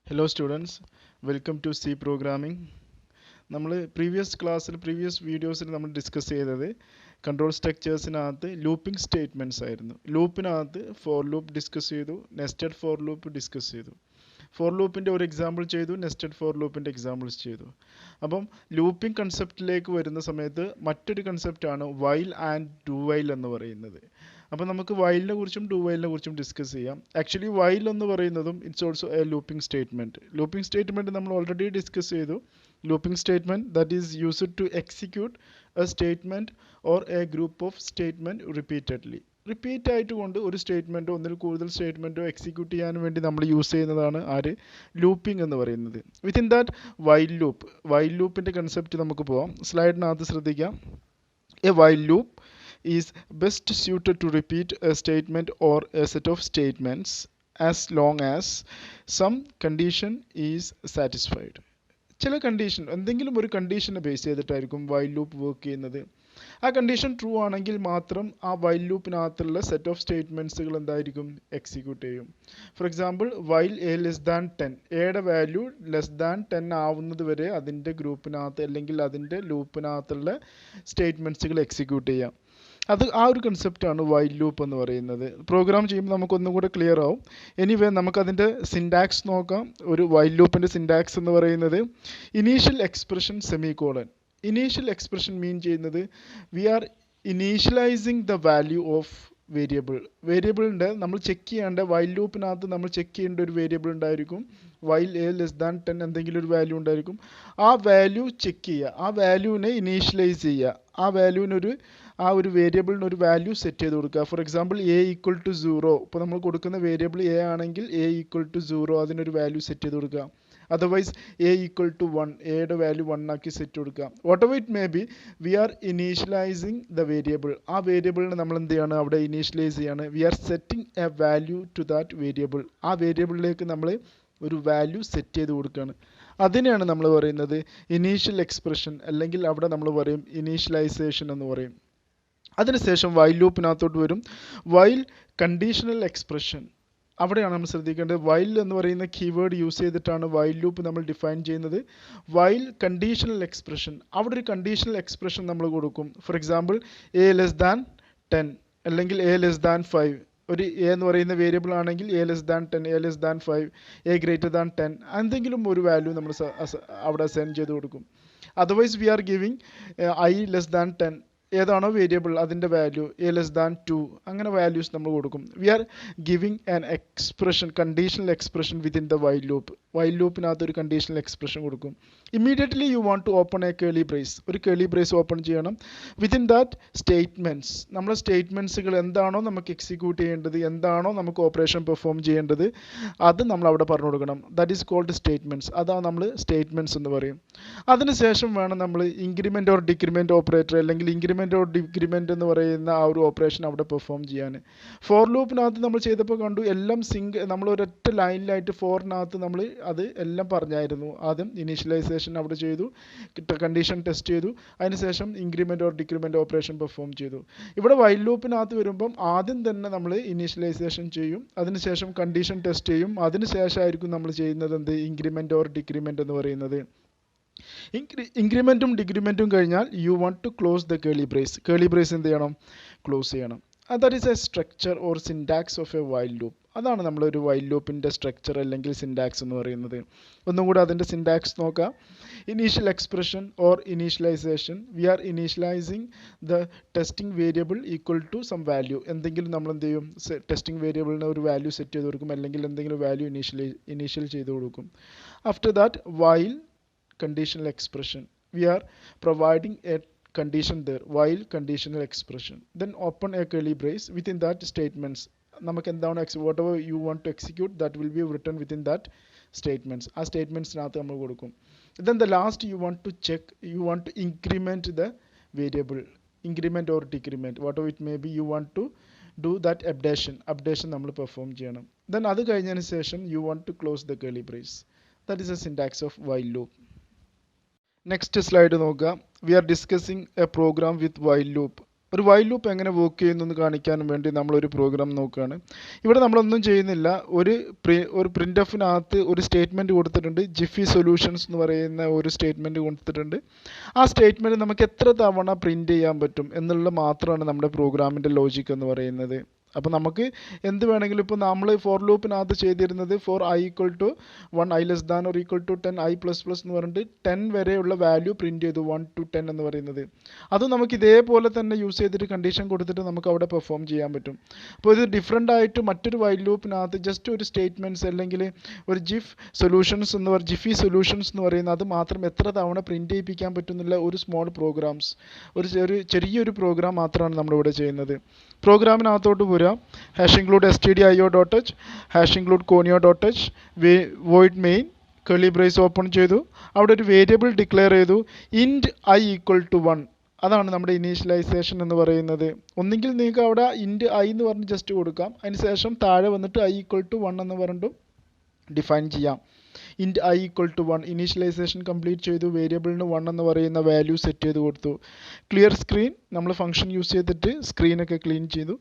Hello students, welcome to C programming. നമ്മൾ previous വീഡിയോസിൽ നമ്മൾ ഡിസ്കസ് ചെയ്തത് കൺട്രോൾ സ്ട്രക്ചേഴ്സിനകത്ത് ലൂപ്പിംഗ് സ്റ്റേറ്റ്മെൻറ്റ്സ് ആയിരുന്നു. ലൂപ്പിനകത്ത് ഫോർ ലൂപ്പ് ഡിസ്കസ് ചെയ്തു, നെസ്റ്റഡ് ഫോർ ലൂപ്പ് ഡിസ്കസ് ചെയ്തു. ഫോർ ലൂപ്പിൻ്റെ ഒരു എക്സാമ്പിൾ ചെയ്തു, നെസ്റ്റഡ് ഫോർ ലൂപ്പിൻ്റെ എക്സാമ്പിൾസ് ചെയ്തു. അപ്പം ലൂപ്പിംഗ് കൺസെപ്റ്റിലേക്ക് വരുന്ന സമയത്ത് മറ്റൊരു കൺസെപ്റ്റാണ് വൈൽ ആൻഡ് ഡു വൈൽ എന്ന് പറയുന്നത്. അപ്പോൾ നമുക്ക് വൈലിനെ കുറിച്ചും ഡു വൈലിനെ കുറിച്ചും ഡിസ്കസ് ചെയ്യാം. ആക്ച്വലി വൈൽ എന്ന് പറയുന്നതും it's also A looping statement. Looping statement നമ്മൾ ഓൾറെഡി ഡിസ്കസ് ചെയ്തു. Looping statement that is used to execute a statement or a group of statement repeatedly. Repeat ആയിട്ട് കൊണ്ട് ഒരു സ്റ്റേറ്റ്മെൻറ്റോ ഒന്നിൽ കൂടുതൽ സ്റ്റേറ്റ്മെൻറ്റോ എക്സിക്യൂട്ട് ചെയ്യാൻ വേണ്ടി നമ്മൾ യൂസ് ചെയ്യുന്നതാണ് ലൂപ്പിംഗ് എന്ന് പറയുന്നത്. വിത്തിൻ ദാറ്റ് വൈൽ ലൂപ്പിൻ്റെ കൺസെപ്റ്റ് നമുക്ക് പോവാം. സ്ലൈഡിനകത്ത് ശ്രദ്ധിക്കാം. A while loop is best suited to repeat a statement or a set of statements as long as some condition is satisfied. ചില കണ്ടീഷൻ, എന്തെങ്കിലും ഒരു കണ്ടീഷനെ ബേസ് ചെയ്തിട്ടായിരിക്കും വൈൽ ലൂപ്പ് വർക്ക് ചെയ്യുന്നത്. ആ condition true ആണെങ്കിൽ മാത്രം ആ വൈൽ ലൂപ്പിനകത്തുള്ള സെറ്റ് ഓഫ് സ്റ്റേറ്റ്മെൻറ്റ്സുകൾ എന്തായിരിക്കും, execute ചെയ്യും. For example, while a less than 10, എയുടെ വാല്യൂ ലെസ് ദാൻ 10 ആവുന്നത് വരെ അതിൻ്റെ ഗ്രൂപ്പിനകത്ത് അല്ലെങ്കിൽ അതിൻ്റെ ലൂപ്പിനകത്തുള്ള സ്റ്റേറ്റ്മെൻറ്റ്സുകൾ എക്സിക്യൂട്ട് ചെയ്യാം. ആ ഒരു കൺസെപ്റ്റാണ് വൈൽ ലൂപ്പ് എന്ന് പറയുന്നത്. പ്രോഗ്രാം ചെയ്യുമ്പോൾ നമുക്കൊന്നും കൂടെ ക്ലിയർ ആവും. എനിവേ നമുക്കതിൻ്റെ സിൻടാക്സ് നോക്കാം. ഒരു വൈൽ ലൂപ്പിൻ്റെ സിൻടാക്സ് എന്ന് പറയുന്നത് initial expression semicolon. Initial expression mean ചെയ്യുന്നത് we are initialising the value of വേരിയബിളിൻ്റെ നമ്മൾ ചെക്ക് ചെയ്യേണ്ട, വൈൽ ലൂപ്പിനകത്ത് നമ്മൾ ചെക്ക് ചെയ്യേണ്ട ഒരു വേരിയബിൾ ഉണ്ടായിരിക്കും. വൈൽ എ ലെസ് ദാൻ 10 എന്തെങ്കിലും ഒരു വാല്യൂ ഉണ്ടായിരിക്കും. ആ വാല്യൂ ചെക്ക് ചെയ്യുക, ആ വാല്യൂവിനെ ഇനീഷ്യലൈസ് ചെയ്യുക, ആ ഒരു വേരിയബിളിന് ഒരു വാല്യൂ സെറ്റ് ചെയ്ത് കൊടുക്കുക. For example, A equal to 0. ഇപ്പോൾ നമ്മൾ കൊടുക്കുന്ന വേരിയബിൾ എ ആണെങ്കിൽ എ ഈക്വൽ ടു 0 അതിനൊരു വാല്യൂ സെറ്റ് ചെയ്ത് കൊടുക്കുക. അതർവൈസ് എ ഈക്വൽ ടു 1, എയുടെ വാല്യൂ 1 ആക്കി സെറ്റ് കൊടുക്കുക. Whatever it may be, we are initialising the variable. ആ വേരിയബിളിനെ നമ്മൾ എന്ത് ചെയ്യാണ്, അവിടെ ഇനീഷ്യലൈസ് ചെയ്യാണ്. We are setting a value to that variable. ആ വേരിയബിളിലേക്ക് നമ്മൾ ഒരു വാല്യൂ സെറ്റ് ചെയ്ത് കൊടുക്കുകയാണ്. അതിനെയാണ് നമ്മൾ പറയുന്നത് ഇനീഷ്യൽ എക്സ്പ്രഷൻ, അല്ലെങ്കിൽ അവിടെ നമ്മൾ പറയും ഇനീഷ്യലൈസേഷൻ എന്ന് പറയും. അതിനുശേഷം വൈൽ ലൂപ്പിനകത്തോട്ട് വരും. വൈൽ കണ്ടീഷണൽ എക്സ്പ്രഷൻ, അവിടെയാണ് നമ്മൾ ശ്രദ്ധിക്കേണ്ടത്. വൈൽ എന്ന് പറയുന്ന കീവേഡ് യൂസ് ചെയ്തിട്ടാണ് വൈൽ ലൂപ്പ് നമ്മൾ ഡിഫൈൻ ചെയ്യുന്നത്. വൈൽ കണ്ടീഷണൽ എക്സ്പ്രഷൻ, അവിടെ ഒരു കണ്ടീഷണൽ എക്സ്പ്രഷൻ നമ്മൾ കൊടുക്കും. Four example, A less than 10 അല്ലെങ്കിൽ എ ലെസ് ദാൻ 5. ഒരു എ എന്ന് പറയുന്ന വേരിയബിൾ ആണെങ്കിൽ A less than 10, A less than 5, A greater than 10, എന്തെങ്കിലും ഒരു വാല്യൂ നമ്മൾ അവിടെ സെൻഡ് ചെയ്ത് കൊടുക്കും. Otherwise we are giving I less than 10, ഏതാണോ വേരിയബിൾ അതിൻ്റെ വാല്യൂ എ ലെസ് ദാൻ 2, അങ്ങനെ വാല്യൂസ് നമ്മൾ കൊടുക്കും. We are giving an expression, conditional expression within the while loop. While ലൂപ്പിനകത്ത് ഒരു കണ്ടീഷണൽ എക്സ്പ്രഷൻ കൊടുക്കും. Immediately you want to open a curly brace, ഒരു curly brace open ചെയ്യണം. Within that statements, നമ്മുടെ സ്റ്റേറ്റ്മെൻറ്റ്സുകൾ എന്താണോ നമുക്ക് എക്സിക്യൂട്ട് ചെയ്യേണ്ടത്, എന്താണോ നമുക്ക് ഓപ്പറേഷൻ പെർഫോം ചെയ്യേണ്ടത്, അത് നമ്മൾ അവിടെ പറഞ്ഞു കൊടുക്കണം. That is called statements. അതാണ് നമ്മൾ സ്റ്റേറ്റ്മെൻറ്റ്സ് എന്ന് പറയും. അതിനുശേഷം വേണം നമ്മൾ ഇൻക്രിമെൻ്റ് ഓർ ഡിക്രിമെൻ്റ് ഓപ്പറേറ്റർ അല്ലെങ്കിൽ ഇൻക്രിമെൻ്റ് ഓർ ഡിക്രിമെൻ്റ് എന്ന് പറയുന്ന ആ ഒരു ഓപ്പറേഷൻ അവിടെ പെർഫോം ചെയ്യാൻ. ഫോർ ലൂപ്പിനകത്ത് നമ്മൾ ചെയ്തപ്പോൾ കണ്ടു, എല്ലാം നമ്മൾ ഒരൊറ്റ ലൈനിലായിട്ട് ഫോറിനകത്ത് നമ്മൾ അത് എല്ലാം പറഞ്ഞായിരുന്നു. ആദ്യം ഇനീഷ്യലൈസേഷൻ അവിടെ ചെയ്തു, കണ്ടീഷൻ ടെസ്റ്റ് ചെയ്തു, അതിനുശേഷം increment or decrement operation perform ചെയ്തു. ഇവിടെ വൈൽ ലൂപ്പിനകത്ത് വരുമ്പം ആദ്യം തന്നെ നമ്മൾ ഇനീഷ്യലൈസേഷൻ ചെയ്യും, അതിനുശേഷം കണ്ടീഷൻ ടെസ്റ്റ് ചെയ്യും, അതിനുശേഷമായിരിക്കും നമ്മൾ ചെയ്യുന്നത് ഇൻക്രിമെൻ്റ് ഓർ ഡിക്രിമെൻ്റ് എന്ന് പറയുന്നത്. ഇൻക്രിമെൻറ്റും ഡിക്രിമെൻറ്റും കഴിഞ്ഞാൽ you want to close the curly brace. Curly brace എന്ത് ചെയ്യണം, ക്ലോസ് ചെയ്യണം. That is a structure or syntax of a while loop. അതാണ് നമ്മളൊരു വൈൽ ലൂപ്പിൻ്റെ സ്ട്രക്ചർ അല്ലെങ്കിൽ സിൻടാക്സ് എന്ന് പറയുന്നത്. ഒന്നും കൂടെ അതിൻ്റെ സിൻടാക്സ് നോക്കാം. Initial expression or initialisation, we are initialising the testing variable equal to some value. എന്തെങ്കിലും നമ്മൾ എന്ത് ചെയ്യും, ടെസ്റ്റിംഗ് വേരിയബിളിന് ഒരു വാല്യൂ സെറ്റ് ചെയ്ത് കൊടുക്കും, അല്ലെങ്കിൽ എന്തെങ്കിലും വാല്യൂ ഇനീഷ്യൽ ചെയ്ത് കൊടുക്കും. After that while conditional expression, we are providing a condition there, while conditional expression, then open a curly brace. Within that statements, നമുക്ക് എന്താണ് whatever you want to execute that will be written within that statements. ആ സ്റ്റേറ്റ്മെൻറ്റ്സിനകത്ത് നമ്മൾ കൊടുക്കും. then the last you want to check, you want to increment the variable, increment or decrement, whatever it may be, you want to do that updation നമ്മൾ perform ചെയ്യണം. then അത് കഴിഞ്ഞതിന് ശേഷം you want to close the curly brace. that is a syntax of while loop. Next slide നോക്കുക. We are discussing a program with while loop. ഒരു while loop എങ്ങനെ work ചെയ്യുന്നു കാണിക്കാൻ വേണ്ടി നമ്മളൊരു പ്രോഗ്രാം നോക്കുകയാണ്. ഇവിടെ നമ്മളൊന്നും ചെയ്യുന്നില്ല. ഒരു പ്രിൻ്റ് എഫിനകത്ത് ഒരു സ്റ്റേറ്റ്മെൻറ്റ് കൊടുത്തിട്ടുണ്ട്. ജിഫി സൊല്യൂഷൻസ് എന്ന് പറയുന്ന ഒരു സ്റ്റേറ്റ്മെൻറ്റ് കൊടുത്തിട്ടുണ്ട്. ആ സ്റ്റേറ്റ്മെൻറ്റ് നമുക്ക് എത്ര തവണ പ്രിൻ്റ് ചെയ്യാൻ പറ്റും എന്നുള്ളത് മാത്രമാണ് നമ്മുടെ പ്രോഗ്രാമിൻ്റെ ലോജിക് എന്ന് പറയുന്നത്. അപ്പോൾ നമുക്ക് എന്ത് വേണമെങ്കിലും ഇപ്പോൾ നമ്മൾ ഫോർ ലൂപ്പിനകത്ത് ചെയ്തിരുന്നത് for I equal to 1 I less than or equal to 10 I plus plus എന്ന് പറഞ്ഞിട്ട് 10 വരെയുള്ള വാല്യൂ പ്രിൻറ്റ് ചെയ്തു 1 to 10 എന്ന് പറയുന്നത്. അത് നമുക്ക് ഇതേപോലെ തന്നെ യൂസ് ചെയ്തിട്ട് കണ്ടീഷൻ കൊടുത്തിട്ട് നമുക്ക് അവിടെ പെർഫോം ചെയ്യാൻ പറ്റും. അപ്പോൾ ഇത് ഡിഫറെൻ്റ് ആയിട്ട് മറ്റൊരു വൈൽ ലൂപ്പിനകത്ത് ജസ്റ്റ് ഒരു സ്റ്റേറ്റ്മെൻറ്റ്സ് അല്ലെങ്കിൽ ഒരു സൊല്യൂഷൻസ് എന്ന് ജിഫി സൊല്യൂഷൻസ് എന്ന് പറയുന്നത് അത് മാത്രം എത്ര തവണ പ്രിൻറ്റ് ചെയ്യിപ്പിക്കാൻ പറ്റുന്നില്ല ഒരു സ്മോൾ പ്രോഗ്രാംസ്, ഒരു ചെറിയൊരു പ്രോഗ്രാം മാത്രമാണ് നമ്മളിവിടെ ചെയ്യുന്നത്. പ്രോഗ്രാമിനകത്തോട്ട് പോരാ. Hash include stdio.h, hash include conio.h, void main, curly brace open ചെയ്തു. അവിടെ ഒരു വേരിയബിൾ ഡിക്ലെയർ ചെയ്തു int I ഈക്വൽ ടു 1. അതാണ് നമ്മുടെ ഇനീഷ്യലൈസേഷൻ എന്ന് പറയുന്നത്. ഒന്നെങ്കിൽ നിങ്ങൾക്ക് അവിടെ int I എന്ന് പറഞ്ഞ് ജസ്റ്റ് കൊടുക്കാം. അതിനുശേഷം താഴെ വന്നിട്ട് I ഈക്വൽ ടു 1 എന്ന് പറഞ്ഞിട്ടും ഡിഫൈൻ ചെയ്യാം. int I equal to 1 initialization complete ചെയ്തു. വേരിയബിളിന് 1 എന്ന് പറയുന്ന വാല്യൂ സെറ്റ് ചെയ്ത് കൊടുത്തു. ക്ലിയർ സ്ക്രീൻ നമ്മൾ ഫംഗ്ഷൻ യൂസ് ചെയ്തിട്ട് സ്ക്രീനൊക്കെ ക്ലീൻ ചെയ്തു.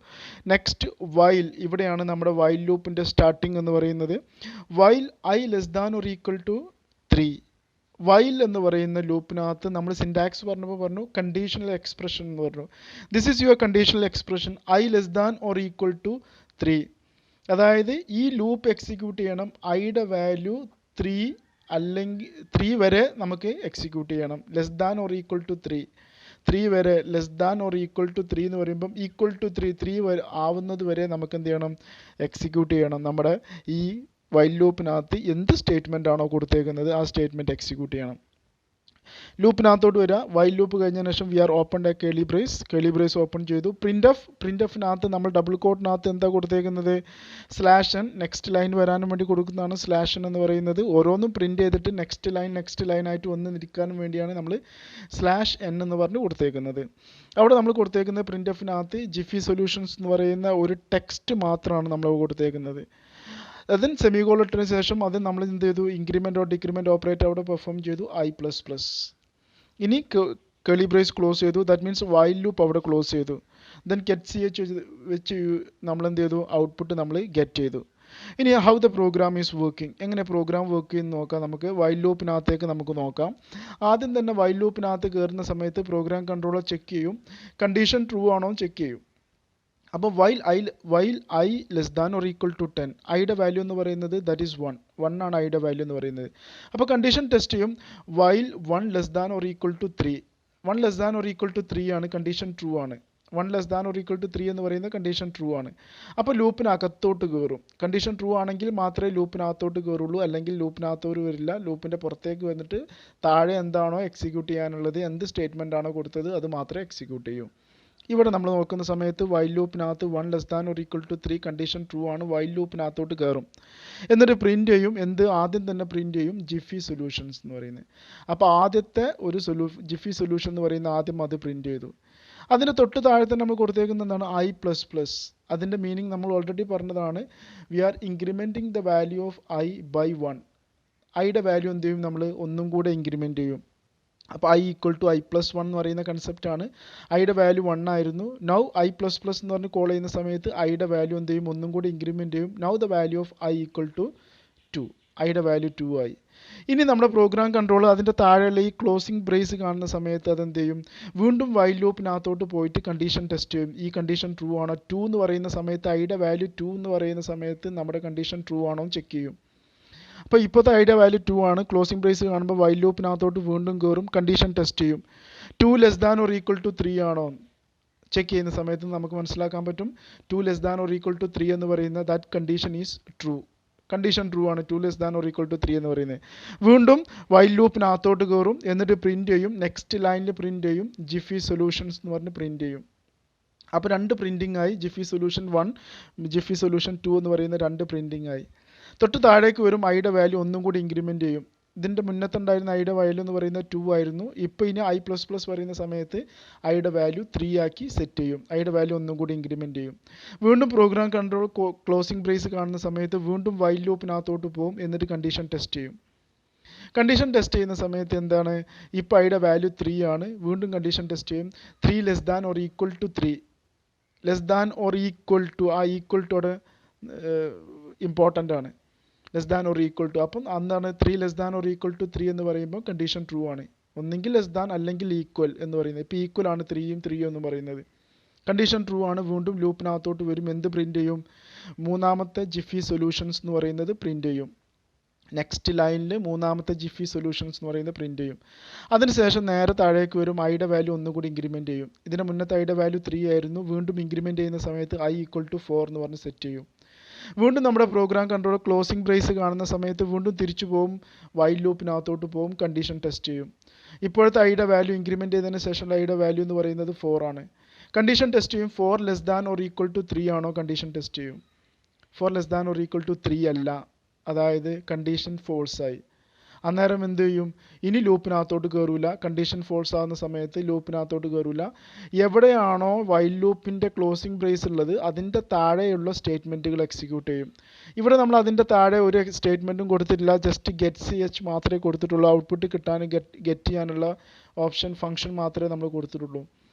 Next while. ഇവിടെയാണ് നമ്മുടെ വൈൽ ലൂപ്പിൻ്റെ സ്റ്റാർട്ടിങ് എന്ന് പറയുന്നത്. While I less than or equal to 3. While എന്ന് പറയുന്ന ലൂപ്പിനകത്ത് നമ്മൾ സിൻടാക്സ് പറഞ്ഞു കണ്ടീഷണൽ എക്സ്പ്രഷൻ എന്ന് പറഞ്ഞു. This is your conditional expression I less than or equal to 3. അതായത് ഈ ലൂപ്പ് എക്സിക്യൂട്ട് ചെയ്യണം ഐയുടെ വാല്യൂ 3 അല്ലെങ്കിൽ 3 വരെ നമുക്ക് എക്സിക്യൂട്ട് ചെയ്യണം. Less than or equal to 3 വരെ. Less than or equal to 3 എന്ന് പറയുമ്പം ഈക്വൽ ടു 3 വരെ ആവുന്നത് വരെ നമുക്ക് എന്ത് ചെയ്യണം, എക്സിക്യൂട്ട് ചെയ്യണം. നമ്മുടെ ഈ വൈൽ ലൂപ്പിനകത്ത് എന്ത് സ്റ്റേറ്റ്മെൻ്റ് ആണോ കൊടുത്തേക്കുന്നത് ആ സ്റ്റേറ്റ്മെൻറ്റ് എക്സിക്യൂട്ട് ചെയ്യണം. ലൂപ്പിനകത്തോട്ട് വരിക. വൈൽ ലൂപ്പ് കഴിഞ്ഞതിന് ശേഷം we are open a curly brace open ചെയ്തു. പ്രിൻ്റ് എഫിനകത്ത് നമ്മൾ ഡബിൾ കോട്ടിനകത്ത് എന്താ കൊടുത്തേക്കുന്നത്, /n. നെക്സ്റ്റ് ലൈൻ വരാനും വേണ്ടി കൊടുക്കുന്നതാണ് /n എന്ന് പറയുന്നത്. ഓരോന്നും പ്രിൻറ്റ് ചെയ്തിട്ട് നെക്സ്റ്റ് ലൈൻ ആയിട്ട് വന്ന് നിൽക്കാനും വേണ്ടിയാണ് നമ്മൾ /n എന്ന് പറഞ്ഞ് കൊടുത്തേക്കുന്നത്. അവിടെ നമ്മൾ കൊടുത്തേക്കുന്നത് പ്രിൻ്റ് എഫിനകത്ത് ജിഫി സൊല്യൂഷൻസ് എന്ന് പറയുന്ന ഒരു ടെക്സ്റ്റ് മാത്രമാണ് നമ്മൾ കൊടുത്തേക്കുന്നത്. അതിന് സെമികോളത്തിന് ശേഷം അത് നമ്മൾ എന്ത് ചെയ്തു, ഇൻക്രിമെൻ്റ് ഓർ ഡിക്രിമെൻ്റ് ഓപ്പറേറ്റർ അവിടെ പെർഫോം ചെയ്തു I++. ഇനി കേളി ബ്രേസ് ക്ലോസ് ചെയ്തു. ദാറ്റ് മീൻസ് വൈൽ ലൂപ്പ് അവിടെ ക്ലോസ് ചെയ്തു. ദെൻ get വെച്ച് നമ്മൾ എന്ത് ചെയ്തു, ഔട്ട്പുട്ട് നമ്മൾ ഗെറ്റ് ചെയ്തു. ഇനി how the program is working, എങ്ങനെ പ്രോഗ്രാം വർക്ക് ചെയ്യുന്നു നോക്കാം. നമുക്ക് വൈൽ ലൂപ്പിനകത്തേക്ക് നമുക്ക് നോക്കാം. ആദ്യം തന്നെ വൈൽ ലൂപ്പിനകത്ത് കയറുന്ന സമയത്ത് പ്രോഗ്രാം കൺട്രോളർ ചെക്ക് ചെയ്യും, കണ്ടീഷൻ ട്രൂ ആണോ ചെക്ക് ചെയ്യും. അപ്പോൾ while I less than or equal to 10, ഐയുടെ വാല്യൂ എന്ന് പറയുന്നത് ദാറ്റ് ഈസ് 1 ആണ് ഐയുടെ വാല്യൂ എന്ന് പറയുന്നത്. അപ്പോൾ കണ്ടീഷൻ ടെസ്റ്റ് ചെയ്യും. While 1 less than or equal to 3, 1 less than or equal to 3 ആണ്, കണ്ടീഷൻ ട്രൂ ആണ്. 1 less than or equal to 3 എന്ന് പറയുന്നത് കണ്ടീഷൻ ട്രൂ ആണ്. അപ്പോൾ ലൂപ്പിനകത്തോട്ട് കയറും. കണ്ടീഷൻ ട്രൂ ആണെങ്കിൽ മാത്രമേ ലൂപ്പിനകത്തോട്ട് കയറുള്ളൂ, അല്ലെങ്കിൽ ലൂപ്പിനകത്തോട്ട് വരില്ല. ലൂപ്പിൻ്റെ പുറത്തേക്ക് വന്നിട്ട് താഴെ എന്താണോ എക്സിക്യൂട്ട് ചെയ്യാനുള്ളത്, എന്ത് സ്റ്റേറ്റ്മെൻ്റ് ആണോ കൊടുത്തത് അത് മാത്രമേ എക്സിക്യൂട്ട് ചെയ്യൂ. ഇവിടെ നമ്മൾ നോക്കുന്ന സമയത്ത് വൈൽ ലൂപ്പിനകത്ത് 1 less than or equal to 3 condition true ആണ്. വൈൽ ലൂപ്പിനകത്തോട്ട് കയറും. എന്നിട്ട് പ്രിൻറ്റ് ചെയ്യും. ആദ്യം തന്നെ പ്രിൻറ്റ് ചെയ്യും ജിഫി സൊല്യൂഷൻസ് എന്ന് പറയുന്നത്. അപ്പോൾ ആദ്യത്തെ ഒരു ജിഫി സൊല്യൂഷൻ എന്ന് പറയുന്ന ആദ്യം അത് പ്രിൻറ്റ് ചെയ്തു. അതിന് തൊട്ട് താഴെ തന്നെ നമ്മൾ കൊടുത്തേക്കുന്ന എന്താണ് I++. അതിൻ്റെ മീനിങ് നമ്മൾ ഓൾറെഡി പറഞ്ഞതാണ്. We are incrementing the value of I by 1. ഐയുടെ വാല്യൂ എന്ത് ചെയ്യും, നമ്മൾ ഒന്നും കൂടെ ഇൻക്രിമെൻറ്റ് ചെയ്യും. അപ്പോൾ I ഈക്വൽ ടു I+1 എന്ന് പറയുന്ന കൺസെപ്റ്റാണ്. ഐയുടെ വാല്യൂ 1 ആയിരുന്നു. നൗ I++ എന്ന് പറഞ്ഞ് കോൾ ചെയ്യുന്ന സമയത്ത് ഐയുടെ വാല്യൂ എന്ത് ചെയ്യും, ഒന്നും കൂടി ഇൻക്രിമെൻറ്റ് ചെയ്യും. Now the value of I equal to 2, ഐയുടെ വാല്യൂ 2 ആയി. ഇനി നമ്മുടെ പ്രോഗ്രാം കൺട്രോൾ അതിൻ്റെ താഴെയുള്ള ഈ ക്ലോസിംഗ് ബ്രേസ് കാണുന്ന സമയത്ത് അതെന്ത് ചെയ്യും, വീണ്ടും വൈൽ ലൂപ്പിനകത്തോട്ട് പോയിട്ട് കണ്ടീഷൻ ടെസ്റ്റ് ചെയ്യും. ഈ കണ്ടീഷൻ ട്രൂ ആണോ, 2 എന്ന് പറയുന്ന സമയത്ത് ഐയുടെ വാല്യൂ 2 എന്ന് പറയുന്ന സമയത്ത് നമ്മുടെ കണ്ടീഷൻ ട്രൂ ആണോ ചെക്ക് ചെയ്യും. അപ്പോൾ ഇപ്പോഴത്തെ ഐയുടെ വാല്യൂ 2 ആണ്. ക്ലോസിംഗ് ബ്രേസ് കാണുമ്പോൾ വൈൽ ലൂപ്പിനകത്തോട്ട് വീണ്ടും കയറും, കണ്ടീഷൻ ടെസ്റ്റ് ചെയ്യും. 2 less than or equal to 3 ആണോ ചെക്ക് ചെയ്യുന്ന സമയത്ത് നമുക്ക് മനസ്സിലാക്കാൻ പറ്റും 2 less than or equal to 3 എന്ന് പറയുന്ന that condition is true. Condition true ആണ്, 2 less than or equal to 3 എന്ന് പറയുന്നത്. വീണ്ടും വൈൽ ലൂപ്പിനകത്തോട്ട് കയറും, എന്നിട്ട് പ്രിൻറ്റ് ചെയ്യും. നെക്സ്റ്റ് ലൈനിൽ പ്രിൻറ്റ് ചെയ്യും ജിഫി സൊല്യൂഷൻസ് എന്ന് പറഞ്ഞ് പ്രിൻറ്റ് ചെയ്യും. അപ്പോൾ 2 പ്രിൻറ്റിംഗ് ആയി. ജിഫി സൊല്യൂഷൻ 1, ജിഫി സൊല്യൂഷൻ 2 എന്ന് പറയുന്ന 2 പ്രിൻറ്റിംഗ് ആയി. തൊട്ട് താഴേക്ക് വരും, ഐയുടെ വാല്യൂ ഒന്നും കൂടി ഇൻക്രിമെൻറ്റ് ചെയ്യും. ഇതിൻ്റെ മുന്നത്തെ ഉണ്ടായിരുന്ന ഐയുടെ വാല്യൂ എന്ന് പറയുന്നത് 2 ആയിരുന്നു. ഇപ്പോൾ ഇനി I++ പറയുന്ന സമയത്ത് ഐയുടെ വാല്യൂ 3 ആക്കി സെറ്റ് ചെയ്യും. ഐയുടെ വാല്യൂ ഒന്നും കൂടി ഇൻക്രിമെൻറ്റ് ചെയ്യും. വീണ്ടും പ്രോഗ്രാം കൺട്രോൾ ക്ലോസിംഗ് ബ്രേസ് കാണുന്ന സമയത്ത് വീണ്ടും വൈൽ ലൂപ്പിനകത്തോട്ട് പോകും, എന്നിട്ട് കണ്ടീഷൻ ടെസ്റ്റ് ചെയ്യും. കണ്ടീഷൻ ടെസ്റ്റ് ചെയ്യുന്ന സമയത്ത് എന്താണ്, ഇപ്പോൾ ഐയുടെ വാല്യൂ 3 ആണ്, വീണ്ടും കണ്ടീഷൻ ടെസ്റ്റ് ചെയ്യും. 3 less than or equal to 3, less than or equal to, ആ ഈക്വൽ ടു അവിടെ ഇമ്പോർട്ടൻ്റ് ആണ്, less than or equal to. അപ്പം എന്താണ് 3 less than or equal to 3 എന്ന് പറയുമ്പോൾ കണ്ടീഷൻ ട്രൂ ആണ്, ഒന്നെങ്കിൽ ലെസ് ദാൻ അല്ലെങ്കിൽ ഈക്വൽ എന്ന് പറയുന്നത്. ഇപ്പോൾ ഈക്വൽ ആണ് 3യും 3യും എന്ന് പറയുന്നത്, കണ്ടീഷൻ ട്രൂ ആണ്. വീണ്ടും ലൂപ്പിനകത്തോട്ട് വരും, എന്ത് പ്രിൻറ്റ് ചെയ്യും, മൂന്നാമത്തെ ജിഫി സൊല്യൂഷൻസ് എന്ന് പറയുന്നത് പ്രിൻറ്റ് ചെയ്യും. നെക്സ്റ്റ് ലൈനിൽ മൂന്നാമത്തെ ജിഫി സൊല്യൂഷൻസ് എന്ന് പറയുന്നത് പ്രിൻറ്റ് ചെയ്യും. അതിനുശേഷം നേരെ താഴേക്ക് വരും, ഐയുടെ വാല്യൂ ഒന്നുകൂടി ഇൻക്രിമെൻറ്റ് ചെയ്യും. ഇതിന് മുന്നത്തെ ഐയുടെ വാല്യൂ 3 ആയിരുന്നു, വീണ്ടും ഇൻക്രിമെൻറ്റ് ചെയ്യുന്ന സമയത്ത് ഐ ഈക്വൽ ടു 4 എന്ന് പറഞ്ഞ് സെറ്റ് ചെയ്യും. വീണ്ടും നമ്മുടെ പ്രോഗ്രാം കൺട്രോളർ ക്ലോസിംഗ് ബ്രേസ് കാണുന്ന സമയത്ത് വീണ്ടും തിരിച്ചു പോകും, വൈൽ ലൂപ്പിനകത്തോട്ട് പോകും, കണ്ടീഷൻ ടെസ്റ്റ് ചെയ്യും. ഇപ്പോഴത്തെ ഐയുടെ വാല്യൂ ഇൻക്രിമെൻറ്റ് ചെയ്തതിന് ശേഷമുള്ള ഐയുടെ വാല്യൂ എന്ന് പറയുന്നത് 4 ആണ്. കണ്ടീഷൻ ടെസ്റ്റ് ചെയ്യും, 4 less than or equal to 3 ആണോ, കണ്ടീഷൻ ടെസ്റ്റ് ചെയ്യും. 4 less than or equal to 3 അല്ല, അതായത് കണ്ടീഷൻ ഫോൾസ് ആയി. അന്നേരം എന്ത് ചെയ്യും, ഇനി ലൂപ്പിനകത്തോട്ട് കയറൂല, കണ്ടീഷൻ ഫോൾസ് ആകുന്ന സമയത്ത് ലൂപ്പിനകത്തോട്ട് കയറൂല. എവിടെയാണോ വൈൽ ലൂപ്പിൻ്റെ ക്ലോസിംഗ് ബ്രേസ് ഉള്ളത് അതിൻ്റെ താഴെയുള്ള സ്റ്റേറ്റ്മെൻറ്റുകൾ എക്സിക്യൂട്ട് ചെയ്യും. ഇവിടെ നമ്മൾ അതിൻ്റെ താഴെ ഒരു സ്റ്റേറ്റ്മെൻറ്റും കൊടുത്തിട്ടില്ല, ജസ്റ്റ് ഗെറ്റ് CH മാത്രമേ കൊടുത്തിട്ടുള്ളൂ, ഔട്ട്പുട്ട് കിട്ടാൻ ഗെറ്റ് ചെയ്യാനുള്ള ഓപ്ഷൻ ഫംഗ്ഷൻ മാത്രമേ നമ്മൾ കൊടുത്തിട്ടുള്ളൂ.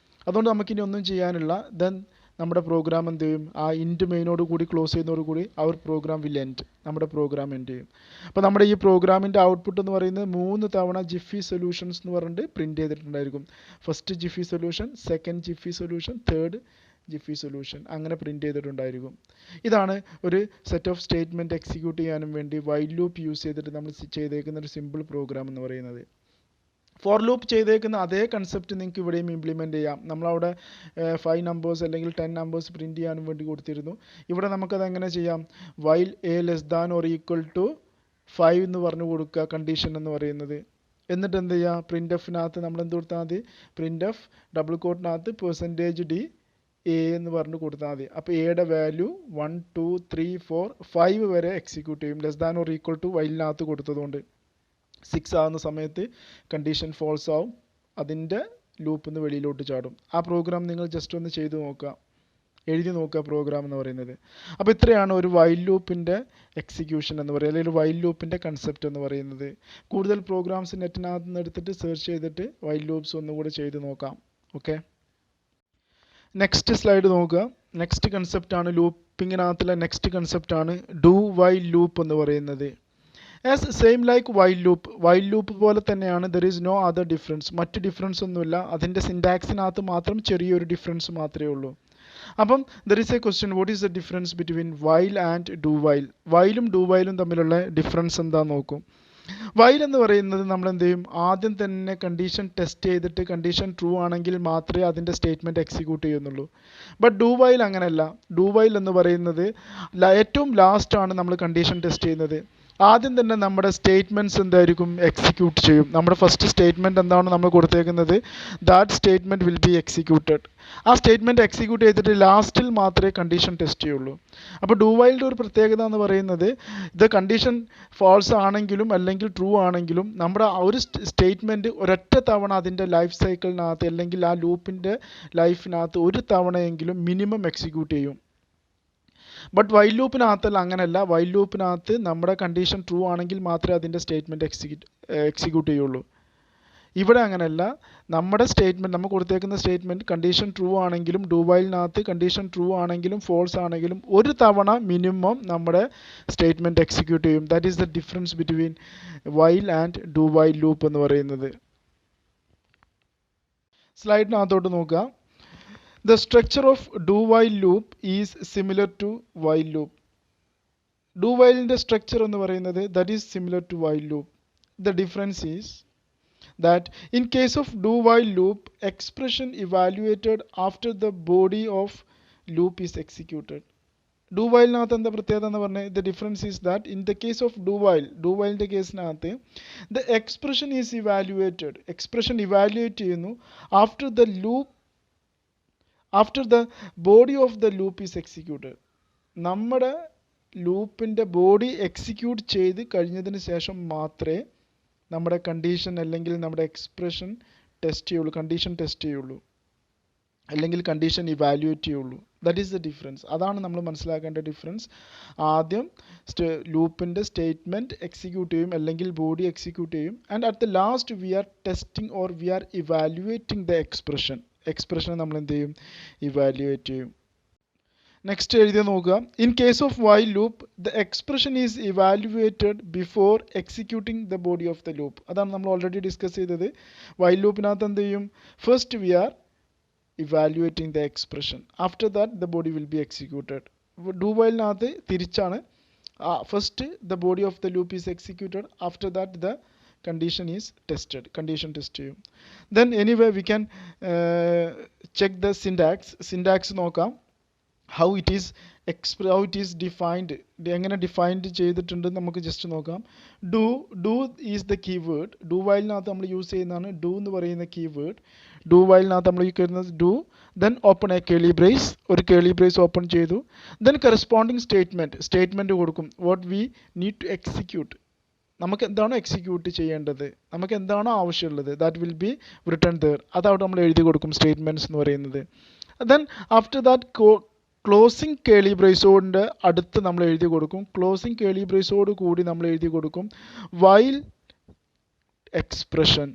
അതുകൊണ്ട് നമുക്കിനി ഒന്നും ചെയ്യാനില്ല. ദെൻ നമ്മുടെ പ്രോഗ്രാം എന്ത് ചെയ്യും, ആ ഇൻറ്റ് മെയിനോട് കൂടി ക്ലോസ് ചെയ്യുന്നതോടുകൂടി അവർ പ്രോഗ്രാം വിൽ എൻഡ്, നമ്മുടെ പ്രോഗ്രാം എൻഡ് ചെയ്യും. അപ്പോൾ നമ്മുടെ ഈ പ്രോഗ്രാമിൻ്റെ ഔട്ട്പുട്ട് എന്ന് പറയുന്നത് 3 തവണ ജിഫി സൊല്യൂഷൻസ് എന്ന് പറഞ്ഞിട്ട് പ്രിൻറ്റ് ചെയ്തിട്ടുണ്ടായിരിക്കും. First Jiffy solution, second Jiffy solution, third Jiffy solution, അങ്ങനെ പ്രിൻറ്റ് ചെയ്തിട്ടുണ്ടായിരിക്കും. ഇതാണ് ഒരു സെറ്റ് ഓഫ് സ്റ്റേറ്റ്മെൻറ്റ് എക്സിക്യൂട്ട് ചെയ്യാനും വേണ്ടി വൈൽ ലൂപ്പ് യൂസ് ചെയ്തിട്ട് നമ്മൾ ചെയ്തേക്കുന്ന ഒരു സിമ്പിൾ പ്രോഗ്രാം എന്ന് പറയുന്നത്. ഫോർ ലൂപ്പ് ചെയ്തേക്കുന്ന അതേ കൺസെപ്റ്റ് നിങ്ങൾക്ക് ഇവിടെയും ഇംപ്ലിമെൻറ്റ് ചെയ്യാം. നമ്മളവിടെ 5 നമ്പേഴ്സ് അല്ലെങ്കിൽ 10 നമ്പേഴ്സ് പ്രിൻറ്റ് ചെയ്യാനും വേണ്ടി കൊടുത്തിരുന്നു. ഇവിടെ നമുക്കത് എങ്ങനെ ചെയ്യാം, while a less than or equal to 5 എന്ന് പറഞ്ഞു കൊടുക്കുക കണ്ടീഷൻ എന്ന് പറയുന്നത്. എന്നിട്ട് എന്ത് ചെയ്യുക, പ്രിൻ്റ് എഫിനകത്ത് നമ്മൾ എന്ത് കൊടുത്താൽ മതി, പ്രിൻ്റ് എഫ് ഡബിൾ കോട്ടിനകത്ത് %d എ എന്ന് പറഞ്ഞ് കൊടുത്താൽ മതി. അപ്പോൾ എയുടെ വാല്യൂ 1 2 3 4 5 വരെ എക്സിക്യൂട്ട് ചെയ്യും, less than or equal to വൈലിനകത്ത് കൊടുത്തതുകൊണ്ട്. 6 ആകുന്ന സമയത്ത് കണ്ടീഷൻ ഫോൾസ് ആവും, അതിൻ്റെ ലൂപ്പിൽ നിന്ന് വെളിയിലോട്ട് ചാടും. ആ പ്രോഗ്രാം നിങ്ങൾ ജസ്റ്റ് ഒന്ന് ചെയ്ത് നോക്കുക, എഴുതി നോക്കുക പ്രോഗ്രാം എന്ന് പറയുന്നത്. അപ്പോൾ ഇത്രയാണ് ഒരു വൈൽ ലൂപ്പിൻ്റെ എക്സിക്യൂഷൻ എന്ന് പറയുന്നത്, അല്ലെങ്കിൽ വൈൽ ലൂപ്പിൻ്റെ കൺസെപ്റ്റ് എന്ന് പറയുന്നത്. കൂടുതൽ പ്രോഗ്രാംസ് നെറ്റിനകത്ത് നിന്ന് എടുത്തിട്ട് സെർച്ച് ചെയ്തിട്ട് വൈൽ ലൂപ്സ് ഒന്നുകൂടെ ചെയ്ത് നോക്കാം. ഓക്കെ, നെക്സ്റ്റ് സ്ലൈഡ് നോക്കുക. നെക്സ്റ്റ് കൺസെപ്റ്റാണ് ലൂപ്പിങ്ങിനകത്തുള്ള നെക്സ്റ്റ് കൺസെപ്റ്റാണ് ഡു വൈൽ ലൂപ്പ് എന്ന് പറയുന്നത്. As same like while loop പോലെ തന്നെയാണ്, there is no other difference, മറ്റ് ഡിഫറൻസ് ഒന്നുമില്ല, അതിൻ്റെ സിൻടാക്സിനകത്ത് മാത്രം ചെറിയൊരു ഡിഫറൻസ് മാത്രമേ ഉള്ളൂ. അപ്പം there is a question, what is the difference between while and do while. വൈലും ഡു വൈലും തമ്മിലുള്ള ഡിഫറൻസ് എന്താണെന്ന് നോക്കും. വൈൽ എന്ന് പറയുന്നത് നമ്മൾ എന്ത് ചെയ്യും, ആദ്യം തന്നെ കണ്ടീഷൻ ടെസ്റ്റ് ചെയ്തിട്ട് കണ്ടീഷൻ ട്രൂ ആണെങ്കിൽ മാത്രമേ അതിൻ്റെ സ്റ്റേറ്റ്മെൻറ്റ് എക്സിക്യൂട്ട് ചെയ്യുന്നുള്ളൂ. ബട്ട് ഡു വൈൽ അങ്ങനെയല്ല. ഡു വൈൽ എന്ന് പറയുന്നത് ഏറ്റവും ലാസ്റ്റാണ് നമ്മൾ കണ്ടീഷൻ ടെസ്റ്റ് ചെയ്യുന്നത്. ആദ്യം തന്നെ നമ്മുടെ സ്റ്റേറ്റ്മെൻറ്റ്സ് എന്തായിരിക്കും, എക്സിക്യൂട്ട് ചെയ്യും. നമ്മുടെ ഫസ്റ്റ് സ്റ്റേറ്റ്മെൻറ്റ് എന്താണ് നമ്മൾ കൊടുത്തേക്കുന്നത്, that statement will be executed. ആ സ്റ്റേറ്റ്മെൻറ്റ് എക്സിക്യൂട്ട് ചെയ്തിട്ട് ലാസ്റ്റിൽ മാത്രമേ കണ്ടീഷൻ ടെസ്റ്റ് ചെയ്യുള്ളൂ. അപ്പോൾ ഡു വൈലിൻ്റെ ഒരു പ്രത്യേകത എന്ന് പറയുന്നത്, ഇത് കണ്ടീഷൻ ഫാൾസ് ആണെങ്കിലും അല്ലെങ്കിൽ ട്രൂ ആണെങ്കിലും നമ്മുടെ ആ ഒരു സ്റ്റേറ്റ്മെൻറ്റ് ഒരൊറ്റ തവണ അതിൻ്റെ ലൈഫ് സൈക്കിളിനകത്ത് അല്ലെങ്കിൽ ആ ലൂപ്പിൻ്റെ ലൈഫിനകത്ത് ഒരു തവണയെങ്കിലും മിനിമം എക്സിക്യൂട്ട് ചെയ്യും. ബട്ട് വൈൽ ലൂപ്പിനകത്തല്ല, അങ്ങനെയല്ല. വൈൽ ലൂപ്പിനകത്ത് നമ്മുടെ കണ്ടീഷൻ ട്രൂ ആണെങ്കിൽ മാത്രമേ അതിൻ്റെ സ്റ്റേറ്റ്മെൻറ്റ് എക്സിക്യൂട്ട് ചെയ്യുള്ളൂ. ഇവിടെ അങ്ങനെയല്ല. നമ്മുടെ സ്റ്റേറ്റ്മെൻറ്റ്, നമ്മൾ കൊടുത്തേക്കുന്ന സ്റ്റേറ്റ്മെൻറ്റ് കണ്ടീഷൻ ട്രൂ ആണെങ്കിലും ഡു വൈലിനകത്ത് കണ്ടീഷൻ ട്രൂ ആണെങ്കിലും ഫോൾസ് ആണെങ്കിലും ഒരു തവണ മിനിമം നമ്മുടെ സ്റ്റേറ്റ്മെൻറ്റ് എക്സിക്യൂട്ട് ചെയ്യും. That is the difference between while and do while loop എന്ന് പറയുന്നത്. സ്ലൈഡിനകത്തോട്ട് നോക്കുക. The structure of do while loop is similar to while loop. Do while ന്റെ structure എന്ന് പറയുന്നത് that is similar to while loop. The difference is that in case of do while loop, expression evaluated after the body of loop is executed. Do while നകത്ത് എന്താ പ്രത്യേകത എന്ന് പറഞ്ഞാൽ, the difference is that in the case of do while ന്റെ കേസിനകത്ത് the expression is evaluated. expression evaluate ചെയ്യുന്നു after the body of the loop is executed. നമ്മുടെ ലൂപ്പിൻ്റെ body execute ചെയ്ത് കഴിഞ്ഞതിന് ശേഷം മാത്രമേ നമ്മുടെ കണ്ടീഷൻ അല്ലെങ്കിൽ നമ്മുടെ എക്സ്പ്രഷൻ ടെസ്റ്റ് ചെയ്യുള്ളൂ, കണ്ടീഷൻ ടെസ്റ്റ് ചെയ്യുള്ളൂ. അല്ലെങ്കിൽ കണ്ടീഷൻ ഇവാലുവേറ്റ് ചെയ്യുള്ളൂ. That is the difference. അതാണ് നമ്മൾ മനസ്സിലാക്കേണ്ട ഡിഫറൻസ്. ആദ്യം ലൂപ്പിൻ്റെ സ്റ്റേറ്റ്മെൻറ്റ് എക്സിക്യൂട്ട് ചെയ്യും അല്ലെങ്കിൽ ബോഡി എക്സിക്യൂട്ട് ചെയ്യും. And at the last we are testing or we are evaluating the എക്സ്പ്രഷനെ നമ്മൾ എന്ത് ചെയ്യും? ഇവാലുവേറ്റ് ചെയ്യും. നെക്സ്റ്റ് എഴുതി നോക്കുക. In case of while loop the expression is evaluated before executing the body of the loop. അതാണ് നമ്മൾ ഓൾറെഡി ഡിസ്കസ് ചെയ്തത്. വൈൽ ലൂപ്പിനകത്ത് എന്ത് ചെയ്യും? First we are evaluating the expression. After that the body will be executed. Do while Nath തിരിച്ചാണ്. First the body of the loop is executed. After that the condition is tested. Condition test ചെയ്യും. Then anyway we can check the syntax നോക്കാം. how it is defined. എങ്ങനെ defined ചെയ്തിട്ടുണ്ട് നമുക്ക് just നോക്കാം. Do is the keyword. Do വൈലിനകത്ത് നമ്മൾ use ചെയ്യുന്നതാണ് do എന്ന് പറയുന്ന കീവേഡ്. ഡു വൈലിനകത്ത് നമ്മൾ യൂസ് ചെയ്യുന്നത് do. Then open a curly brace. ഒരു കേളി ബ്രേസ് ഓപ്പൺ ചെയ്തു. ദെൻ കറസ്പോണ്ടിങ് സ്റ്റേറ്റ്മെൻറ്റ് കൊടുക്കും. What we need to execute. നമുക്ക് എന്താണോ എക്സിക്യൂട്ട് ചെയ്യേണ്ടത്, നമുക്ക് എന്താണോ ആവശ്യമുള്ളത്, that will be written there. അതവിടെ നമ്മൾ എഴുതി കൊടുക്കും സ്റ്റേറ്റ്മെൻറ്റ്സ് എന്ന് പറയുന്നത്. Then after that closing curly ബ്രേസോഡിൻ്റെ അടുത്ത് നമ്മൾ എഴുതി കൊടുക്കും. ക്ലോസിംഗ് കേളി ബ്രേസോട് കൂടി നമ്മൾ എഴുതി കൊടുക്കും വൈൽ എക്സ്പ്രഷൻ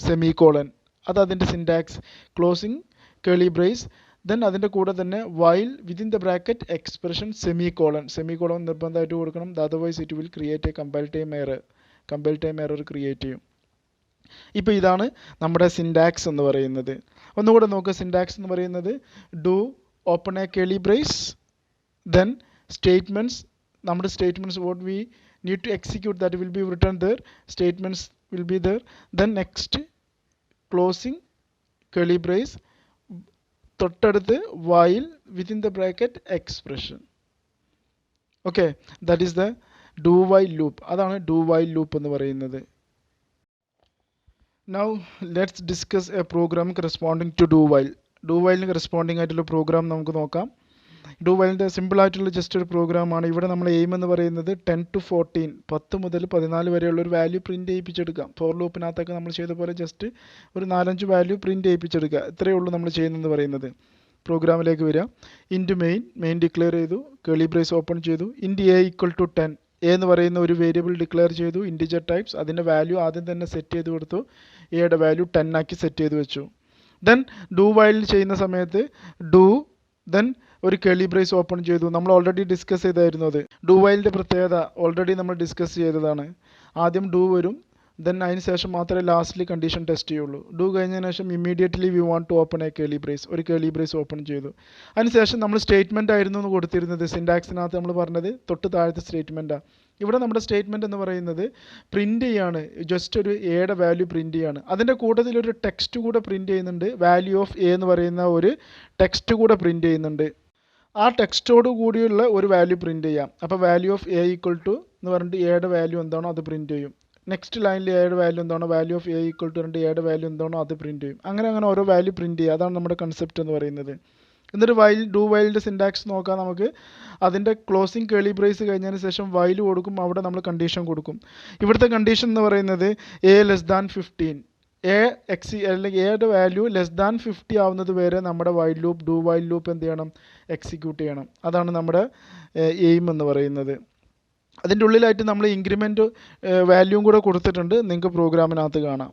സെമികോളൻ. അത് അതിൻ്റെ സിൻടാക്സ്. ക്ലോസിംഗ് കേളി ബ്രേസ്, ദെൻ അതിൻ്റെ കൂടെ തന്നെ while within the bracket expression semicolon നിർബന്ധമായിട്ട് കൊടുക്കണം. Otherwise it will create A compile time error create ചെയ്യും. ഇപ്പോൾ ഇതാണ് നമ്മുടെ സിൻടാക്സ് എന്ന് പറയുന്നത്. ഒന്നുകൂടെ നോക്കുക. സിൻടാക്സ് എന്ന് പറയുന്നത് do, open a curly brace, then statements, നമ്മുടെ statements what we need to execute that will be written there, statements will be there. Then next closing curly brace, തൊട്ടടുത്ത് while within the bracket expression. Okay, that is the do while loop. അതാണ് do while loop എന്ന് പറയുന്നത്. Now let's discuss a program corresponding to do while. Do വൈലിന് corresponding ആയിട്ടുള്ള program നമുക്ക് നോക്കാം. Do വൈലിൻ്റെ simple ആയിട്ടുള്ള ജസ്റ്റ് ഒരു പ്രോഗ്രാമാണ്. ഇവിടെ നമ്മൾ എയിം എന്ന് പറയുന്നത് 10 to 14, 10 മുതൽ 14 വരെയുള്ള ഒരു വാല്യൂ പ്രിൻറ്റ് ചെയ്യിപ്പിച്ചെടുക്കാം. ഫോർ ലൂപ്പിനകത്തൊക്കെ നമ്മൾ ചെയ്ത പോലെ ജസ്റ്റ് ഒരു 4-5 വാല്യൂ പ്രിൻറ്റ് ചെയ്യിപ്പിച്ചെടുക്കുക. ഇത്രയേ ഉള്ളൂ നമ്മൾ ചെയ്യുന്നതെന്ന് പറയുന്നത്. പ്രോഗ്രാമിലേക്ക് വരിക. ഇൻറ്റ് മെയിൻ ഡിക്ലെയർ ചെയ്തു. കേളി ബ്രേസ് ഓപ്പൺ ചെയ്തു. ഇൻറ്റ് എ ഈക്വൽ ടു 10. എന്ന് പറയുന്ന ഒരു വേരിയബിൾ ഡിക്ലെയർ ചെയ്തു. Integer types. അതിൻ്റെ വാല്യൂ ആദ്യം തന്നെ സെറ്റ് ചെയ്ത് കൊടുത്തു. എയുടെ വാല്യൂ 10 ആക്കി സെറ്റ് ചെയ്ത് വെച്ചു. ദെൻ ഡു വൈൽ ചെയ്യുന്ന സമയത്ത് ഡു, ദെൻ ഒരു കേളി ബ്രേസ് ഓപ്പൺ ചെയ്തു. നമ്മൾ ഓൾറെഡി ഡിസ്കസ് ചെയ്തായിരുന്നു അത്. ഡു വൈലിൻ്റെ പ്രത്യേകത ഓൾറെഡി നമ്മൾ ഡിസ്കസ് ചെയ്തതാണ്. ആദ്യം ഡു വരും, ദെൻ അതിന് ശേഷം മാത്രമേ ലാസ്റ്റിൽ കണ്ടീഷൻ ടെസ്റ്റ് ചെയ്യുള്ളൂ. ഡു കഴിഞ്ഞതിന് ശേഷം immediately we want to open a curly brace. ഒരു കേളി ബ്രേസ് ഓപ്പൺ ചെയ്തു. അതിനുശേഷം നമ്മൾ സ്റ്റേറ്റ്മെൻറ്റ് ആയിരുന്നു എന്ന് കൊടുത്തിരുന്നത്. സിൻടാക്സിനകത്ത് നമ്മൾ പറഞ്ഞത് തൊട്ട് താഴത്തെ സ്റ്റേറ്റ്മെൻറ്റാണ്. ഇവിടെ നമ്മുടെ സ്റ്റേറ്റ്മെൻറ്റ് എന്ന് പറയുന്നത് പ്രിൻറ്റ് ചെയ്യാണ്. ജസ്റ്റ് ഒരു എയുടെ വാല്യൂ പ്രിൻറ്റ് ചെയ്യാണ്. അതിൻ്റെ കൂട്ടത്തിൽ ഒരു ടെക്സ്റ്റ് കൂടെ പ്രിൻറ്റ് ചെയ്യുന്നുണ്ട്. വാല്യൂ ഓഫ് എ എന്ന് പറയുന്ന ഒരു ടെക്സ്റ്റ് കൂടെ പ്രിൻറ്റ് ചെയ്യുന്നുണ്ട്. ആ ടെക്സ്റ്റോട് കൂടിയുള്ള ഒരു വാല്യൂ പ്രിൻറ്റ് ചെയ്യാം. അപ്പോൾ value of a equal to എന്ന് പറഞ്ഞിട്ട് എയുടെ വാല്യൂ എന്താണോ അത് പ്രിൻറ്റ് ചെയ്യും. നെക്സ്റ്റ് ലൈനിൽ എയുടെ വാല്യൂ എന്താണോ value of a equal to പറഞ്ഞിട്ട് എയുടെ വാല്യൂ എന്താണോ അത് പ്രിൻറ്റ് ചെയ്യും. അങ്ങനെ ഓരോ വാല്യൂ പ്രിൻറ്റ് ചെയ്യുക. അതാണ് നമ്മുടെ കൺസെപ്റ്റ് എന്ന് പറയുന്നത്. എന്നിട്ട് ഡു വൈലിൻ്റെ സിൻടാക്സ് നോക്കാം നമുക്ക്. അതിൻ്റെ ക്ലോസിംഗ് കേളി ബ്രേസ് കഴിഞ്ഞതിന് ശേഷം വൈൽ കൊടുക്കും. അവിടെ നമ്മൾ കണ്ടീഷൻ കൊടുക്കും. ഇവിടുത്തെ കണ്ടീഷൻ എന്ന് പറയുന്നത് എ ലെസ് ദാൻ 15. അല്ലെങ്കിൽ എയുടെ വാല്യൂ ലെസ് ദാൻ 50 ആവുന്നത് വരെ നമ്മുടെ ഡു വൈൽ ലൂപ്പ് എന്ത് ചെയ്യണം? എക്സിക്യൂട്ട് ചെയ്യണം. അതാണ് നമ്മുടെ എയിം എന്ന് പറയുന്നത്. അതിൻ്റെ ഉള്ളിലായിട്ട് നമ്മൾ ഇൻക്രിമെൻറ്റ് വാല്യൂവും കൂടെ കൊടുത്തിട്ടുണ്ട്. നിങ്ങൾക്ക് പ്രോഗ്രാമിനകത്ത് കാണാം.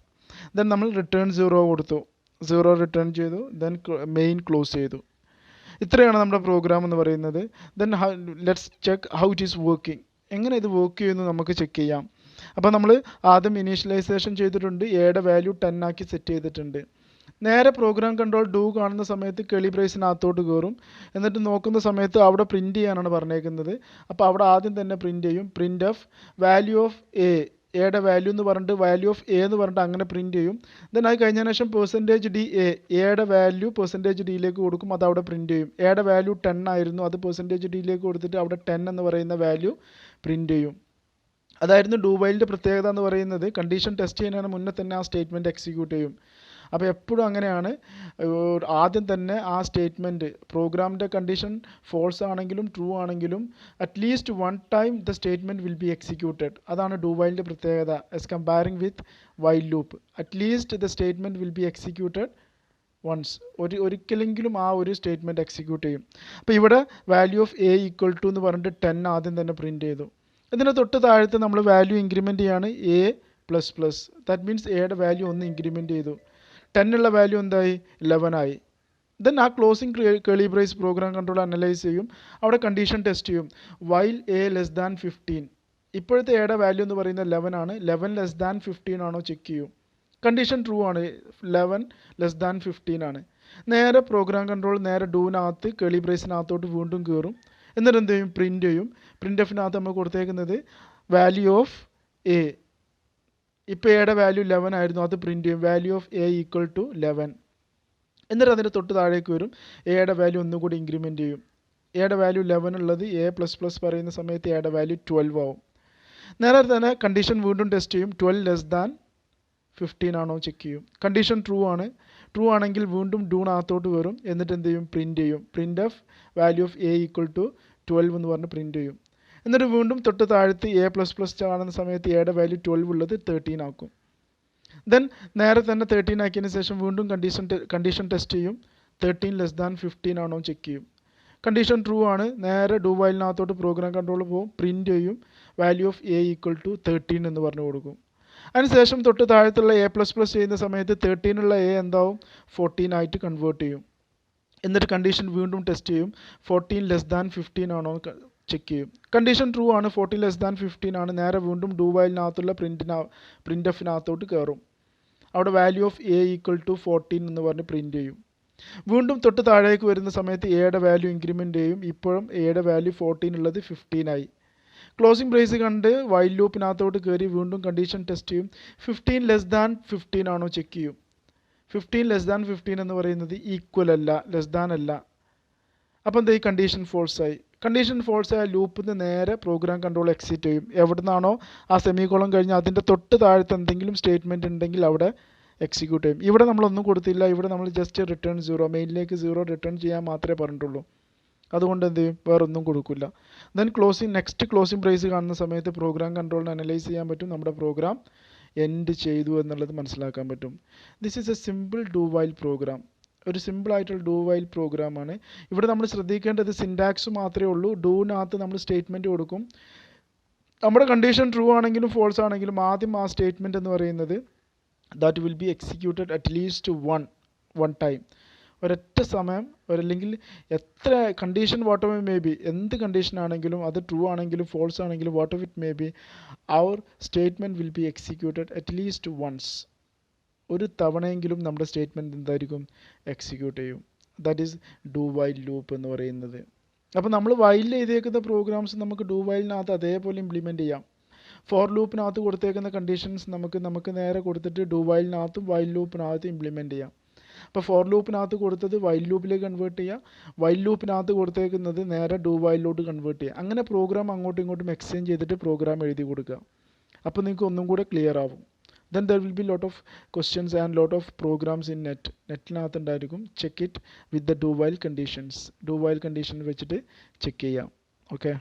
ദെൻ നമ്മൾ റിട്ടേൺ 0 കൊടുത്തു. 0 റിട്ടേൺ ചെയ്തു. ദെൻ മെയിൻ ക്ലോസ് ചെയ്തു. ഇത്രയാണ് നമ്മുടെ പ്രോഗ്രാം എന്ന് പറയുന്നത്. Then let's check how it is working. എങ്ങനെ ഇത് വർക്ക് ചെയ്യുമെന്ന് നമുക്ക് ചെക്ക് ചെയ്യാം. അപ്പോൾ നമ്മൾ ആദ്യം ഇനീഷ്യലൈസേഷൻ ചെയ്തിട്ടുണ്ട്. എയുടെ വാല്യൂ 10 ആക്കി സെറ്റ് ചെയ്തിട്ടുണ്ട്. നേരെ പ്രോഗ്രാം കൺട്രോൾ ഡു കാണുന്ന സമയത്ത് കേളി ബ്രേസിനകത്തോട്ട് കയറും. എന്നിട്ട് നോക്കുന്ന സമയത്ത് അവിടെ പ്രിൻറ്റ് ചെയ്യാനാണ് പറഞ്ഞേക്കുന്നത്. അപ്പോൾ അവിടെ ആദ്യം തന്നെ പ്രിൻറ്റ് ചെയ്യും. പ്രിൻറ്റ് ഓഫ് വാല്യൂ ഓഫ് എയുടെ വാല്യൂ എന്ന് പറഞ്ഞിട്ട് വാല്യൂ ഓഫ് എ എന്ന് പറഞ്ഞിട്ട് അങ്ങനെ പ്രിൻറ്റ് ചെയ്യും. ദെൻ അത് കഴിഞ്ഞതിന് ശേഷം %d എയുടെ വാല്യൂ %dയിലേക്ക് കൊടുക്കും. അത് അവിടെ പ്രിൻറ്റ് ചെയ്യും. എയുടെ വാല്യൂ 10 ആയിരുന്നു. അത് %dയിലേക്ക് കൊടുത്തിട്ട് അവിടെ 10 എന്ന് പറയുന്ന വാല്യൂ പ്രിൻറ്റ് ചെയ്യും. അതായിരുന്നു ഡു വൈലിൻ്റെ പ്രത്യേകത എന്ന് പറയുന്നത്. കണ്ടീഷൻ ടെസ്റ്റ് ചെയ്യുന്നതിന് മുന്നേ തന്നെ ആ സ്റ്റേറ്റ്മെൻറ്റ് എക്സിക്യൂട്ട് ചെയ്യും. അപ്പോൾ എപ്പോഴും അങ്ങനെയാണ്. ആദ്യം തന്നെ ആ സ്റ്റേറ്റ്മെൻറ്റ് പ്രോഗ്രാമിൻ്റെ കണ്ടീഷൻ ഫോൾസ് ആണെങ്കിലും ട്രൂ ആണെങ്കിലും at least 1 time the statement will be executed. അതാണ് ഡു വൈലിൻ്റെ പ്രത്യേകത. As comparing with while loop. At least the statement will be executed once ഒരിക്കലെങ്കിലും ആ ഒരു സ്റ്റേറ്റ്മെൻറ്റ് എക്സിക്യൂട്ട് ചെയ്യും. അപ്പോൾ ഇവിടെ value of a equal to എന്ന് പറഞ്ഞിട്ട് 10 ആദ്യം തന്നെ പ്രിൻറ്റ് ചെയ്തു. ഇതിന് തൊട്ട് താഴത്ത് നമ്മൾ വാല്യൂ ഇൻക്രിമെൻറ്റ് ചെയ്യാണ് A plus plus. That means എയുടെ വാല്യൂ ഒന്ന് ഇൻക്രിമെൻറ്റ് ചെയ്തു. 10 ഉള്ള വാല്യൂ എന്തായി 11 ആയി. ദെൻ ആ ക്ലോസിംഗ് കേളി ബ്രേസ് പ്രോഗ്രാം കൺട്രോൾ അനലൈസ് ചെയ്യും, അവിടെ കണ്ടീഷൻ ടെസ്റ്റ് ചെയ്യും. വൈൽ എ ലെസ് ദാൻ 15, ഇപ്പോഴത്തെ എയുടെ വാല്യൂ എന്ന് പറയുന്നത് 11 ആണ്. 11 ലെസ് ദാൻ 15 ആണോ ചെക്ക് ചെയ്യും. കണ്ടീഷൻ ട്രൂ ആണ്, 11 ലെസ് ദാൻ 15 ആണ്. നേരെ പ്രോഗ്രാം കൺട്രോൾ നേരെ ഡൂവിനകത്ത് കേളി ബ്രേസിനകത്തോട്ട് വീണ്ടും കയറും. എന്നിട്ട് എന്ത് ചെയ്യും, പ്രിൻറ്റ് ചെയ്യും. പ്രിൻ്റ് എഫിനകത്ത് നമ്മൾ കൊടുത്തേക്കുന്നത് വാല്യൂ ഓഫ് എ, ഇപ്പോൾ എയുടെ വാല്യൂ 11 ആയിരുന്നു, അത് പ്രിൻറ്റ് ചെയ്യും. Value of a equal to 11. എന്നിട്ട് അതിൻ്റെ തൊട്ട് താഴേക്ക് വരും, എയുടെ വാല്യൂ ഒന്നുകൂടി ഇൻക്രിമെൻറ്റ് ചെയ്യും. എയുടെ വാല്യൂ 11 ഉള്ളത് എ പ്ലസ് പ്ലസ് പറയുന്ന സമയത്ത് എയുടെ വാല്യൂ 12 ആവും. നേരെ തന്നെ കണ്ടീഷൻ വീണ്ടും ടെസ്റ്റ് ചെയ്യും. 12 ലെസ് ദാൻ 15 ആണോ ചെക്ക് ചെയ്യും. കണ്ടീഷൻ ട്രൂ ആണ്. ട്രൂ ആണെങ്കിൽ വീണ്ടും ഡൂണകത്തോട്ട് വരും. എന്നിട്ട് എന്ത് ചെയ്യും, പ്രിൻറ്റ് ചെയ്യും. Print of value of a equal to 12 എന്ന് പറഞ്ഞ് പ്രിൻറ്റ് ചെയ്യും. എന്നിട്ട് വീണ്ടും തൊട്ട് താഴത്ത് എ പ്ലസ് പ്ലസ് കാണുന്ന സമയത്ത് എയുടെ വാല്യൂ 12 ഉള്ളത് 13 ആക്കും. ദെൻ നേരെ തന്നെ 13 ആക്കിയതിന് ശേഷം വീണ്ടും കണ്ടീഷൻ ടെസ്റ്റ് ചെയ്യും. 13 ലെസ് ദാൻ 15 ആണോ ചെക്ക് ചെയ്യും. കണ്ടീഷൻ ട്രൂ ആണ്. നേരെ ഡു വൈലിനകത്തോട്ട് പ്രോഗ്രാം കൺട്രോൾ പോകും, പ്രിൻറ്റ് ചെയ്യും. Value of a equal to 13 എന്ന് പറഞ്ഞു കൊടുക്കും. അതിനുശേഷം തൊട്ട് താഴത്തുള്ള എ പ്ലസ് പ്ലസ് ചെയ്യുന്ന സമയത്ത് 13 ഉള്ള എ എന്താവും 14 ആയിട്ട് കൺവേർട്ട് ചെയ്യും. എന്നിട്ട് കണ്ടീഷൻ വീണ്ടും ടെസ്റ്റ് ചെയ്യും. 14 ലെസ് ദാൻ 15 ആണോ ചെക്ക് ചെയ്യും. കണ്ടീഷൻ ട്രൂ ആണ്, 14 ലെസ് ദാൻ 15 ആണ്. നേരെ വീണ്ടും ഡു വൈലിനകത്തുള്ള പ്രിൻ്റ് എഫിനകത്തോട്ട് കയറും. അവിടെ value of a equal to 14 എന്ന് പറഞ്ഞ് പ്രിൻറ്റ് ചെയ്യും. വീണ്ടും തൊട്ട് താഴേക്ക് വരുന്ന സമയത്ത് എയുടെ വാല്യൂ ഇൻക്രിമെൻറ്റ് ചെയ്യും. ഇപ്പോഴും എയുടെ വാല്യൂ 14 ഉള്ളത് 15 ആയി. ക്ലോസിംഗ് ബ്രേസ് കണ്ട് വൈൽ ലൂപ്പിനകത്തോട്ട് കയറി വീണ്ടും കണ്ടീഷൻ ടെസ്റ്റ് ചെയ്യും. 15 ലെസ് ദാൻ 15 ആണോ ചെക്ക് ചെയ്യും. 15 ലെസ് ദാൻ 15 എന്ന് പറയുന്നത് ഈക്വൽ അല്ല, ലെസ് ദാൻ അല്ല. അപ്പം എന്താ, ഈ കണ്ടീഷൻ ഫോൾസ് ആയി. കണ്ടീഷൻ ഫോൾസ് ആയ ലൂപ്പിൽ നിന്ന് നേരെ പ്രോഗ്രാം കൺട്രോൾ എക്സിറ്റ് ചെയ്യും. എവിടെ നിന്നാണോ ആ സെമിക്കോളം കഴിഞ്ഞ് അതിൻ്റെ തൊട്ട് താഴത്ത് എന്തെങ്കിലും സ്റ്റേറ്റ്മെൻറ്റ് ഉണ്ടെങ്കിൽ അവിടെ എക്സിക്യൂട്ട് ചെയ്യും. ഇവിടെ നമ്മളൊന്നും കൊടുത്തില്ല. ഇവിടെ നമ്മൾ ജസ്റ്റ് റിട്ടേൺ 0, മെയിനിലേക്ക് 0 റിട്ടേൺ ചെയ്യാൻ മാത്രമേ പറഞ്ഞിട്ടുള്ളൂ. അതുകൊണ്ട് എന്ത് ചെയ്യും, വേറെ ഒന്നും കൊടുക്കില്ല. ദെൻ നെക്സ്റ്റ് ക്ലോസിംഗ് ബ്രേസ് കാണുന്ന സമയത്ത് പ്രോഗ്രാം കൺട്രോളിന് അനലൈസ് ചെയ്യാൻ പറ്റും. നമ്മുടെ പ്രോഗ്രാം എൻഡ് ചെയ്തു എന്നുള്ളത് മനസ്സിലാക്കാൻ പറ്റും. This is a simple do while program. ഒരു സിമ്പിൾ ആയിട്ടുള്ള ഡു വൈൽ പ്രോഗ്രാമാണ്. ഇവിടെ നമ്മൾ ശ്രദ്ധിക്കേണ്ടത് സിൻടാക്സ് മാത്രമേ ഉള്ളൂ. ഡൂവിനകത്ത് നമ്മൾ സ്റ്റേറ്റ്മെൻറ്റ് കൊടുക്കും. നമ്മുടെ കണ്ടീഷൻ ട്രൂ ആണെങ്കിലും ഫോൾസ് ആണെങ്കിലും ആദ്യം ആ സ്റ്റേറ്റ്മെൻറ്റ് എന്ന് പറയുന്നത് that will be executed at least one time. ഒരൊറ്റ സമയം, അല്ലെങ്കിൽ എത്ര condition whatever may be, എന്ത് കണ്ടീഷൻ ആണെങ്കിലും അത് ട്രൂ ആണെങ്കിലും ഫോൾസ് ആണെങ്കിലും whatever it may be, our statement will be executed at least once. ഒരു തവണയെങ്കിലും നമ്മുടെ സ്റ്റേറ്റ്മെൻറ്റ് എന്തായിരിക്കും, എക്സിക്യൂട്ട് ചെയ്യും. That is do while loop എന്ന് പറയുന്നത്. അപ്പോൾ നമ്മൾ വൈലിൽ എഴുതിയേക്കുന്ന പ്രോഗ്രാംസ് നമുക്ക് ഡു വൈലിനകത്ത് അതേപോലെ ഇംപ്ലിമെൻറ്റ് ചെയ്യാം. ഫോർ ലൂപ്പിനകത്ത് കൊടുത്തേക്കുന്ന കണ്ടീഷൻസ് നമുക്ക് നേരെ കൊടുത്തിട്ട് ഡു വൈലിനകത്തും വൈൽ ലൂപ്പിനകത്തും ഇംപ്ലിമെൻറ്റ് ചെയ്യാം. അപ്പോൾ ഫോർ ലൂപ്പിനകത്ത് കൊടുത്തത് വൈൽ ലൂപ്പിലേക്ക് കൺവേർട്ട് ചെയ്യുക, വൈൽ ലൂപ്പിനകത്ത് കൊടുത്തേക്കുന്നത് നേരെ ഡു വൈലിലോട്ട് കൺവേർട്ട് ചെയ്യുക. അങ്ങനെ പ്രോഗ്രാം അങ്ങോട്ടും ഇങ്ങോട്ടും എക്സ്ചേഞ്ച് ചെയ്തിട്ട് പ്രോഗ്രാം എഴുതി കൊടുക്കുക. അപ്പോൾ നിങ്ങൾക്ക് ഒന്നും കൂടെ ക്ലിയർ ആവും. Then there will be lot of questions and lot of programs in നെറ്റിനകത്ത് ഉണ്ടായിരിക്കും. Check it with the do while conditions. Do while condition വെച്ചിട്ട് ചെക്ക് ചെയ്യാം. ഓക്കെ.